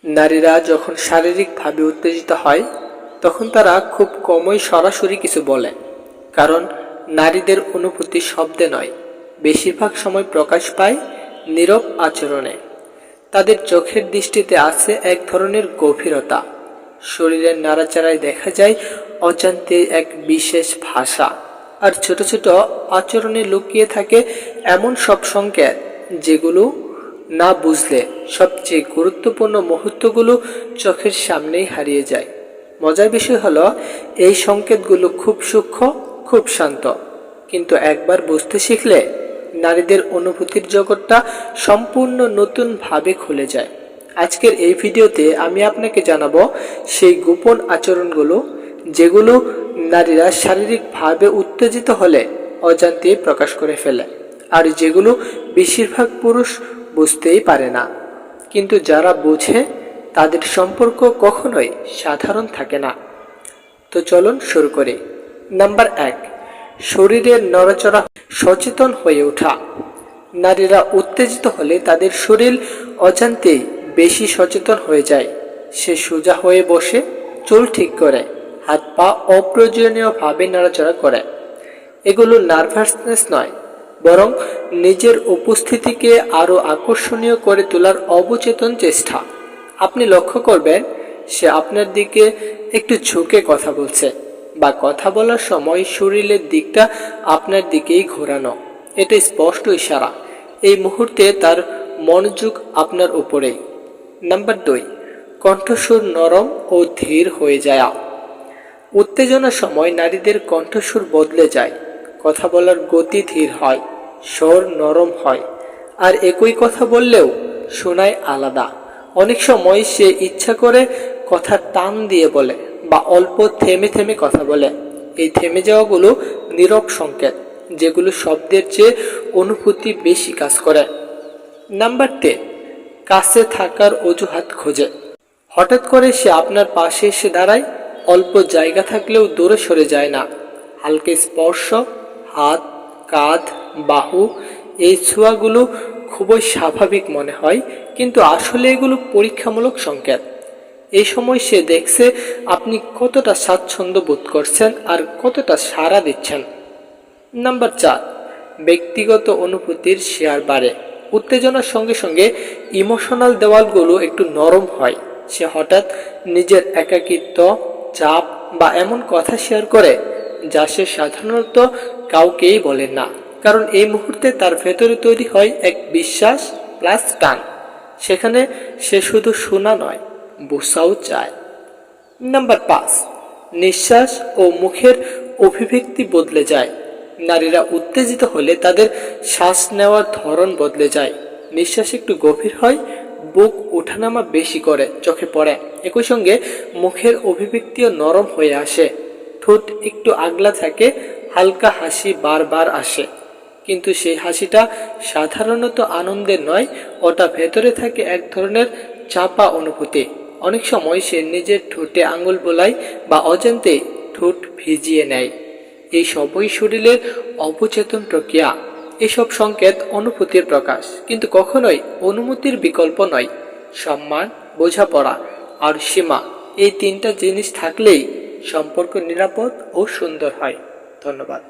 নারীরা যখন শারীরিকভাবে উত্তেজিত হয় তখন তারা খুব কমই সরাসরি কিছু বলে, কারণ নারীদের অনুভূতি শব্দে নয়, বেশিরভাগ সময় প্রকাশ পায় নীরব আচরণে। তাদের চোখের দৃষ্টিতে আছে এক ধরনের গভীরতা, শরীরের নাড়াচাড়ায় দেখা যায় অজান্তে এক বিশেষ ভাষা, আর ছোট ছোট আচরণে লুকিয়ে থাকে এমন সব সংকেত যেগুলো না বুঝলে সবচেয়ে গুরুত্বপূর্ণ মুহূর্তগুলো চোখের সামনেই হারিয়ে যায়। মজার বিষয় হলো, এই সংকেতগুলো খুব সূক্ষ্ম, খুব শান্ত, কিন্তু একবার বুঝতে শিখলে নারীদের অনুভূতির জগৎটা সম্পূর্ণ নতুনভাবে খুলে যায়। আজকের এই ভিডিওতে আমি আপনাকে জানাবো সেই গোপন আচরণগুলো যেগুলো নারীরা শারীরিকভাবে উত্তেজিত হলে অজান্তেই প্রকাশ করে ফেলে, আর যেগুলো বেশিরভাগ পুরুষ বুঝতেই পারে না। কিন্তু যারা বোঝে তাদের সম্পর্ক কখনোই সাধারণ থাকে না। তো চলুন শুরু করি। নাম্বার 1, শরীরের নড়াচড়া, সচেতন হয়ে ওঠা। নারীরা উত্তেজিত হলে তাদের শরীর অজান্তেই বেশি সচেতন হয়ে যায়। সে সোজা হয়ে বসে, চুল ঠিক করে, হাত পা অপ্রয়োজনীয়ভাবে নাড়াচড়া করে। এগুলো নার্ভাসনেস নয়, বরং নিজের উপস্থিতিকে আরও আকর্ষণীয় করে তোলার অবচেতন চেষ্টা। আপনি লক্ষ্য করবেন সে আপনার দিকে একটু ঝুঁকে কথা বলছে, বা কথা বলার সময় শরীরের দিকটা আপনার দিকেই ঘোরানো। এটা স্পষ্ট ইশারা এই মুহূর্তে তার মনোযোগ আপনার উপরেই। নাম্বার 2, কণ্ঠস্বর নরম ও ধীর হয়ে যায়। উত্তেজনার সময় নারীদের কণ্ঠস্বর বদলে যায়, কথা বলার গতি ধীর হয়, স্বর নরম হয়, আর একই কথা বললেও শোনায় আলাদা। অনেক সময় সে ইচ্ছা করে কথা টান দিয়ে বলে বা অল্প থেমে থেমে কথা বলে। এই থেমে যাওয়াগুলো নীরব সংকেত, যেগুলো শব্দের চেয়ে অনুভূতি বেশি কাজ করে। নাম্বার 3, কাছে থাকার অজুহাত খোঁজে। হঠাৎ করে সে আপনার পাশে এসে দাঁড়ায়, অল্প জায়গা থাকলেও দূরে সরে যায় না। হালকা স্পর্শ, হাত, কাঁধ, বাহু, এই ছোঁয়াগুলো খুবই স্বাভাবিক মনে হয়, কিন্তু আসলে এগুলো পরীক্ষামূলক সংকেত। এই সময় সে দেখছে আপনি কতটা স্বাচ্ছন্দ্য বোধ করছেন আর কতটা সাড়া দিচ্ছেন। নাম্বার 4, ব্যক্তিগত অনুভূতির শেয়ার বাড়ে। উত্তেজনার সঙ্গে সঙ্গে ইমোশনাল দেওয়ালগুলো একটু নরম হয়। সে হঠাৎ নিজের একাকিত্ব, চাপ বা এমন কথা শেয়ার করে যা সে সাধারণত কাউকেই বলেন না, কারণ এই মুহূর্তে তার ভেতরে তৈরি হয় এক বিশ্বাস প্লাস টান। সেখানে সে শুধু শোনা নয়, বোঝাও চায়। নাম্বার 5, নিঃশ্বাস ও মুখের অভিব্যক্তি বদলে যায়। নারীরা উত্তেজিত হলে তাদের শ্বাস নেওয়ার ধরন বদলে যায়। নিঃশ্বাস একটু গভীর হয়, বুক ওঠানামা বেশি করে চোখে পড়ে। একই সঙ্গে মুখের অভিব্যক্তিও নরম হয়ে আসে, ঠোঁট একটু আগলা থাকে, হালকা হাসি বারবার আসে। কিন্তু সেই হাসিটা সাধারণত আনন্দের নয়, ওটা ভেতরে থাকে এক ধরনের চাপা অনুভূতি। অনেক সময় সে নিজের ঠোঁটে আঙুল বোলায় বা অজান্তে ঠোঁট ভিজিয়ে নেয়। এই সবই শরীরের অবচেতন প্রক্রিয়া। এসব সংকেত অনুভূতির প্রকাশ, কিন্তু কখনোই অনুমতির বিকল্প নয়। সম্মান, বোঝাপড়া আর সীমা, এই 3টা জিনিস থাকলেই সম্পর্ক নিরাপদ ও সুন্দর হয়। ধন্যবাদ।